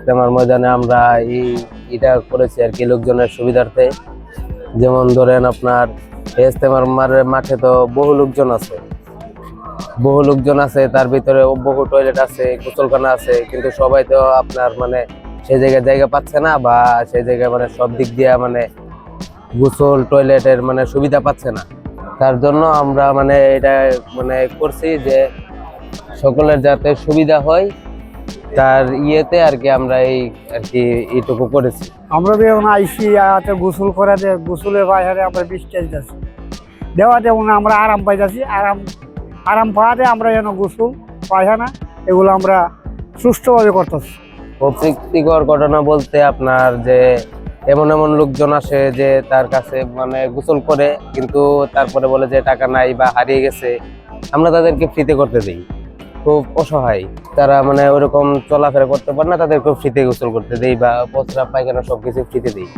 ইজতেমার ময়দানে আমরা এটা করেছি আর কি লোকজনের সুবিধার্থে। যেমন ধরেন আপনার ইজতেমার মাঠে তো বহু লোকজন আছে, তার ভিতরে বহু টয়লেট আছে, গোসলখানা আছে, কিন্তু সবাই তো আপনার মানে সেই জায়গায় জায়গা পাচ্ছে না, বা সেই জায়গায় মানে সব দিক দিয়ে মানে গোসল টয়লেটের মানে সুবিধা পাচ্ছে না। তার জন্য আমরা মানে এটা মানে করছি যে সকলের যাতে সুবিধা হয় তার ইয়েতে আর কি আমরা এইটুকু করেছি। আমরা যে আইসি গোসল করা যে গোসলের বাইরে আমরা বিশ্বাস যাচ্ছি দেওয়াতে আমরা আরাম পাইতেছি, আরাম পাওয়াতে আমরা যেন গোসল পায়খানা এগুলো আমরা সুষ্ঠুভাবে করতেছি। অপ্রীতিকর ঘটনা বলতে আপনার যে এমন লোকজন আসে যে তার কাছে মানে গোসল করে, কিন্তু তারপরে বলে যে টাকা নাই বা হারিয়ে গেছে, আমরা তাদেরকে ফ্রিতে করতে দিই। খুব অসহায় তারা, মানে ওরকম চলাফেরা করতে পারে না, তাদেরকে ফ্রিতে গোসল করতে দিই বা প্রস্রাব পায়খানা সবকিছু ফ্রিতে দিই।